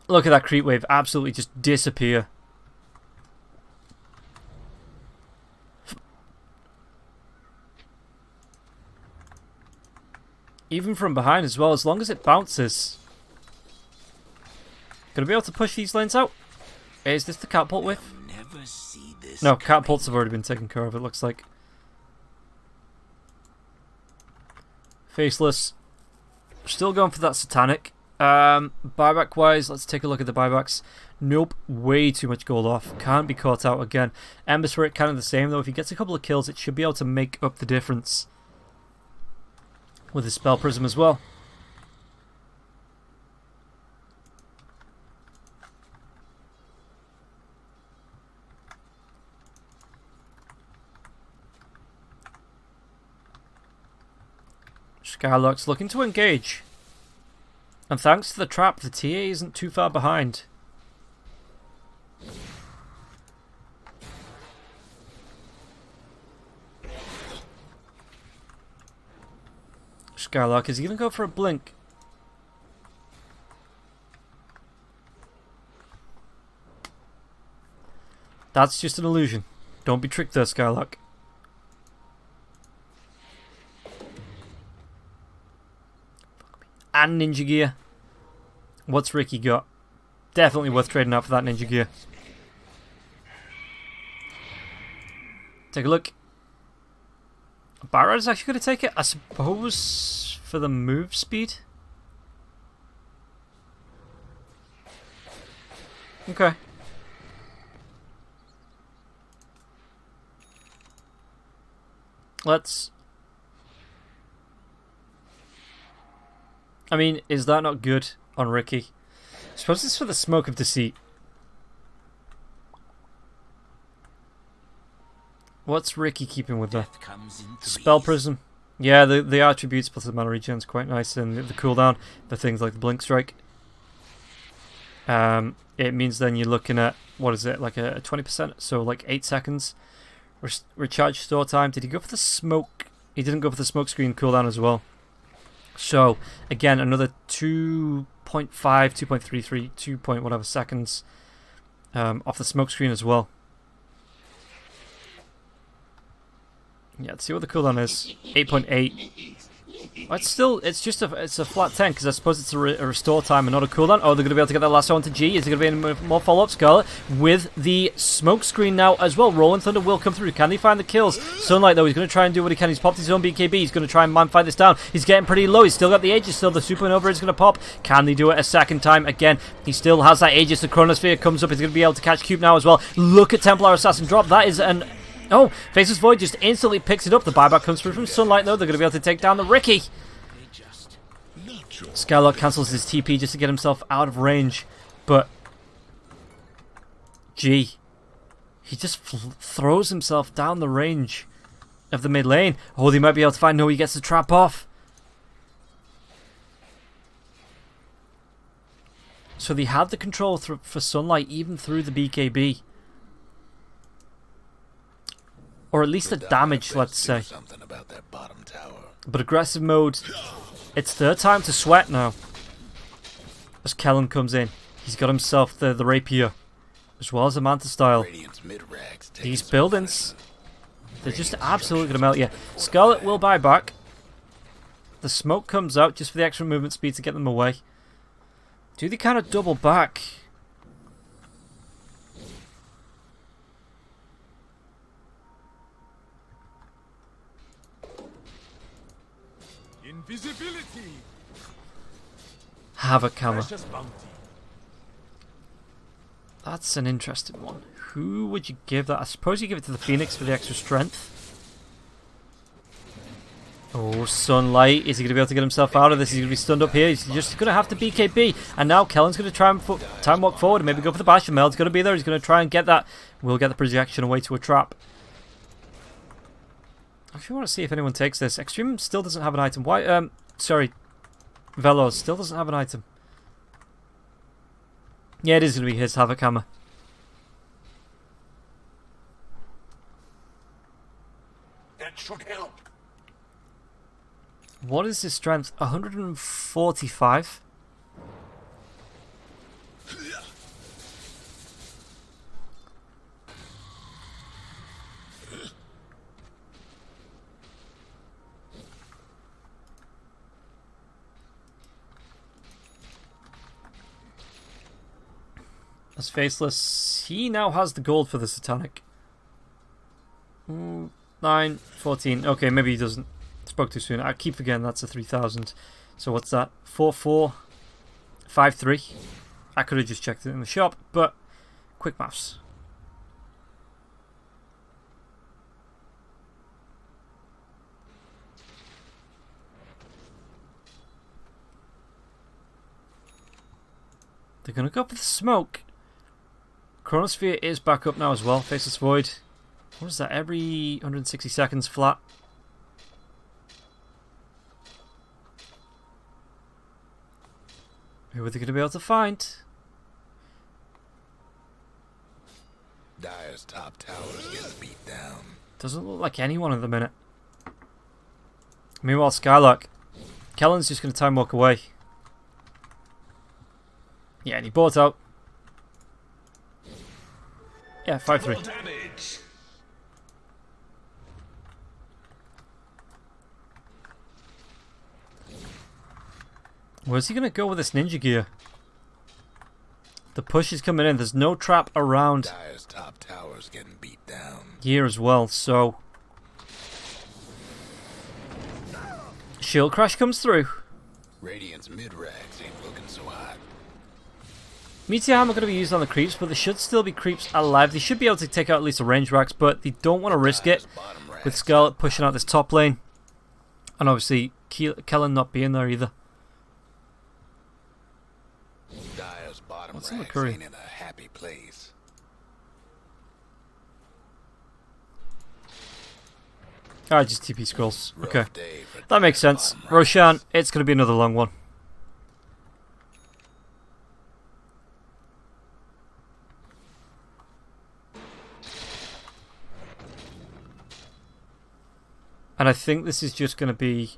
Look at that creep wave absolutely just disappear. Even from behind as well, as long as it bounces. Gonna be able to push these lanes out. Is this the catapult whiff? No, catapults have already been taken care of, it looks like. Faceless. Still going for that satanic. Buyback wise, let's take a look at the buybacks. Nope, way too much gold off. Can't be caught out again. Ember Spirit kind of the same though. If he gets a couple of kills, it should be able to make up the difference. With his Spell Prism as well. Skylark's looking to engage. And thanks to the trap, the TA isn't too far behind. Skylark, is he going to go for a blink? That's just an illusion. Don't be tricked there, Skylark. And Ninja Gear. What's Ricky got? Definitely worth trading out for that Ninja Gear. Take a look. Barrett is actually going to take it, I suppose, for the move speed. Okay. Let's... I mean, is that not good on Ricky? I suppose it's for the Smoke of Deceit. What's Ricky keeping with that? Spell Prism. Yeah, the attributes plus the mana regen is quite nice, and the cooldown for things like the Blink Strike. It means then you're looking at, what is it, like a 20%, so like 8 seconds. Recharge store time. Did he go for the smoke? He didn't go for the smoke screen cooldown as well. So, again, another 2.5, 2.33, 2 point whatever seconds off the smoke screen as well. Yeah, let's see what the cooldown is. 8.8. It's just a flat 10 because I suppose it's a restore time and not a cooldown. Oh, they're going to be able to get that last one to G. Is there going to be any more follow-up? Scarlet with the smoke screen now as well. Rolling Thunder will come through. Can they find the kills? Sunlight though, he's going to try and do what he can. He's popped his own BKB. He's going to try and man fight this down. He's getting pretty low. He's still got the Aegis. Still the Supernova is going to pop. Can they do it a second time? Again, he still has that Aegis. The Chronosphere comes up. He's going to be able to catch Cube now as well. Look at Templar Assassin drop. That is an... Oh, Faceless Void just instantly picks it up. The buyback comes through from Sunlight though. They're going to be able to take down the Ricky. Skylark cancels his TP just to get himself out of range, but gee, he just throws himself down the range of the mid lane. Oh, they might be able to find. No, he gets the trap off. So they had the control for Sunlight even through the BKB, or at least the damage, let's say. But aggressive mode. It's their time to sweat now. As Kellen comes in. He's got himself the rapier. As well as the Manta style. These buildings. They're just absolutely going to melt you. Scarlet will buy back. The smoke comes out just for the extra movement speed to get them away. Do they kind of double back? Invisibility. Havoc Hammer. That's an interesting one. Who would you give that? I suppose you give it to the Phoenix for the extra strength. Oh, Sunlight. Is he going to be able to get himself out of this? He's going to be stunned up here. He's just going to have to BKB. And now Kellen's going to try and time walk forward and maybe go for the bash. Mel's going to be there. He's going to try and get that. We'll get the projection away to a trap. Actually, I want to see if anyone takes this. Extreme still doesn't have an item. Why? Sorry. Velos still doesn't have an item. Yeah, it is going to be his Havoc Hammer. That should help. What is his strength? 145. As Faceless, he now has the gold for the Satanic. 9, 14. Okay, maybe he doesn't. Spoke too soon. I keep forgetting that's a 3,000. So what's that? 4, 4, 5, 3. I could have just checked it in the shop, but quick maths. They're going to go for the smoke. Chronosphere is back up now as well. Faceless Void. What is that? Every 160 seconds flat. Who are they going to be able to find? Dire's top tower's getting beat down. Doesn't look like anyone at the minute. Meanwhile, Skylark. Kellen's just going to time walk away. Yeah, and he bought out. Yeah, 5-3. Where's he going to go with this ninja gear? The push is coming in. There's no trap around Dire's top tower's getting beat down. here as well, so... Shield Crash comes through. Radiant's mid-rags ain't looking so hot. Meteor Hammer going to be used on the creeps, but there should still be creeps alive. They should be able to take out at least the range racks, but they don't want to risk it with Scarlet pushing out this top lane. And obviously, Kellen not being there either. Dire's bottom What's in the rags curry? ain't in a happy place. Alright, just TP scrolls. Okay. Rough day for That makes Dire's sense. bottom rags. Roshan, it's going to be another long one. And I think this is just going to be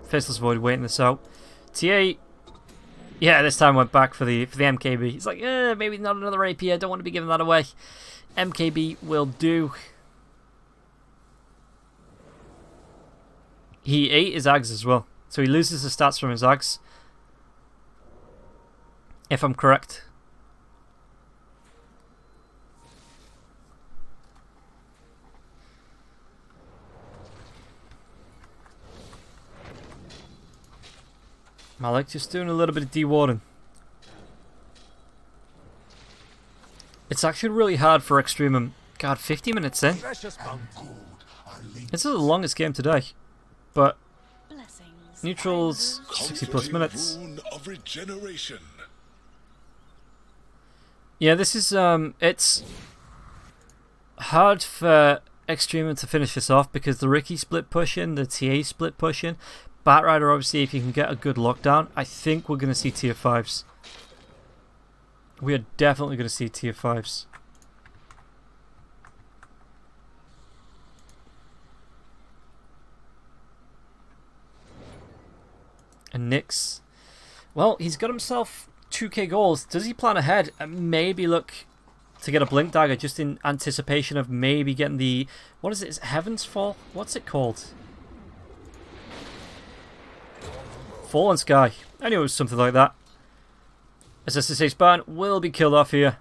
Faceless Void waiting this out. TA, yeah, this time went back for the MKB. He's like, maybe not another AP. I don't want to be giving that away. MKB will do. He ate his Ags as well. So he loses the stats from his Ags. If I'm correct. Malik just doing a little bit of dewarding. It's actually really hard for Extremum. God, 50 minutes in. This is the longest game today. But Blessings. neutrals 60 plus minutes. Rune of regeneration. Yeah, this is it's hard for Extremum to finish this off because the Ricky split pushing, the TA split pushing. Batrider, obviously, if you can get a good lockdown, I think we're going to see tier 5s. We are definitely going to see tier 5s. And Nyx, well, he's got himself 2k goals. Does he plan ahead and maybe look to get a Blink Dagger just in anticipation of maybe getting the... What is it? Is it Heaven's Fall? What's it called? Fallen Sky. I knew it was something like that. As SSA Spartan will be killed off here.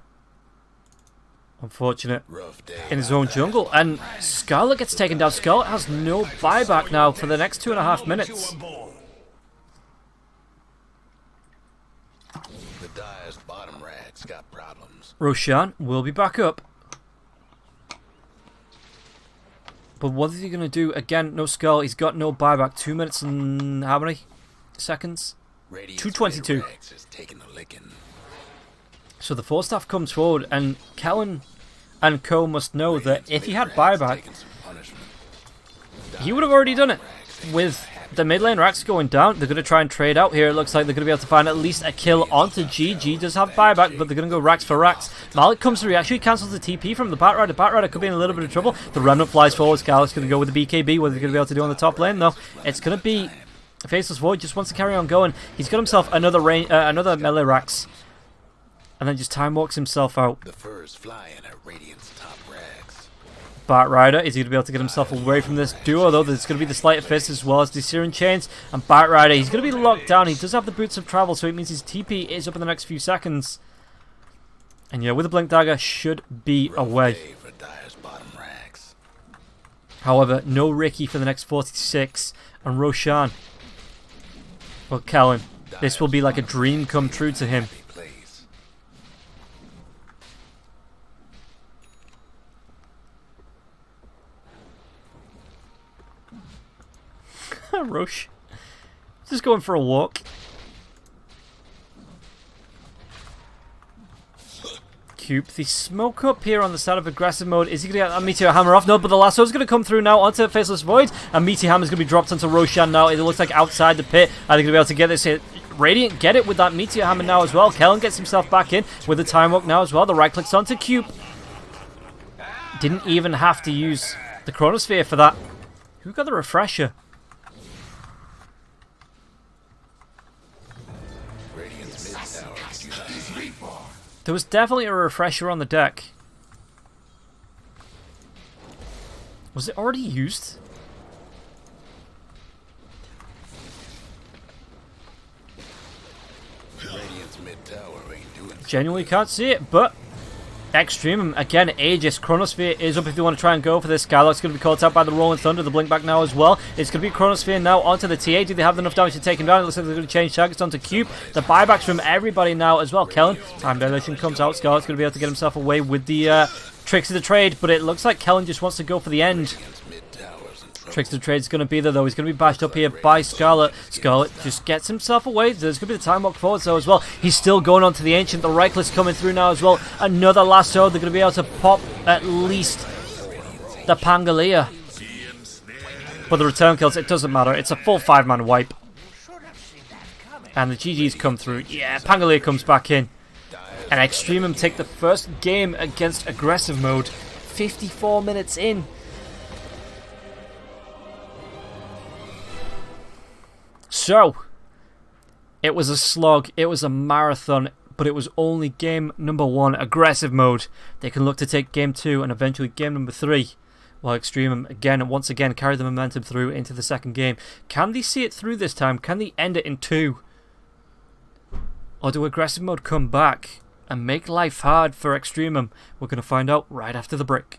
Unfortunate. Rough day. In his own jungle. And Scarlet gets taken down. Scarlet has no buyback now for the next 2.5 minutes. The Dire's bottom rags got problems. Roshan will be back up. But what is he going to do? Again, no Skull. He's got no buyback. 2 minutes and how many seconds? Radiant's 2:22. mid-rags is taking a licking. So the 4-staff comes forward, and Kellen and Co must know that Radiant's if he had mid-rags buyback, taking some punishment. he would have already done it with the mid lane Rax going down. They're going to try and trade out here. It looks like they're going to be able to find at least a kill onto G. G does have buyback, but they're going to go Rax for Rax. Malik comes through. He actually cancels the TP from the Batrider. Batrider could be in a little bit of trouble. The Remnant flies forward. Scarlet's going to go with the BKB. What are they going to be able to do on the top lane, though? It's going to be Faceless Void. Just wants to carry on going. He's got himself another melee Rax. And then just time walks himself out. The furs flying at Radiant's top rags. Batrider, is he going to be able to get himself away from this duo, though? There's going to be the Sleight of Fist as well as the Searing Chains. And Batrider, he's going to be locked down. He does have the Boots of Travel, so it means his TP is up in the next few seconds. And yeah, with the Blink Dagger, should be away. For Dyer's bottom rags. However, no Ricky for the next 46. And Roshan, well, Kellen, this will be like a dream come true to him. Roche, just going for a walk. Cube, the smoke up here on the side of aggressive mode. Is he going to get a Meteor Hammer off? No, but the lasso is going to come through now onto Faceless Void. And Meteor Hammer is going to be dropped onto Roshan now. It looks like outside the pit. Are they going to be able to get this hit? Radiant get it with that Meteor Hammer now as well. Kellen gets himself back in with the time walk now as well. The right clicks onto Cube. Didn't even have to use the Chronosphere for that. Who got the refresher? There was definitely a refresher on the deck. Was it already used? Genuinely can't see it, but Extremum, again, Aegis, Chronosphere is up if you want to try and go for this. Skylark's going to be caught out by the Rolling Thunder, the blink back now as well. It's going to be Chronosphere now onto the TA. Do they have enough damage to take him down? It looks like they're going to change targets onto Cube. The buybacks from everybody now as well. Kellen, time dilation comes out. Scarlet's going to be able to get himself away with the tricks of the trade, but it looks like Kellen just wants to go for the end. Tricks of the Trade is going to be there, though. He's going to be bashed up here by Scarlet. Scarlet just gets himself away. There's going to be the time walk forward, though, as well. He's still going on to the Ancient. The Reckless coming through now as well. Another lasso. They're going to be able to pop at least the Pangolier. But the return kills, it doesn't matter. It's a full 5-man wipe. And the GG's come through. Yeah, Pangolier comes back in. And Extremum take the first game against aggressive mode. 54 minutes in. So, it was a slog, it was a marathon, but it was only game number 1, aggressive mode. They can look to take game 2 and eventually game number 3, while Extremum once again carry the momentum through into the second game. Can they see it through this time? Can they end it in 2? Or do aggressive mode come back and make life hard for Extremum? We're going to find out right after the break.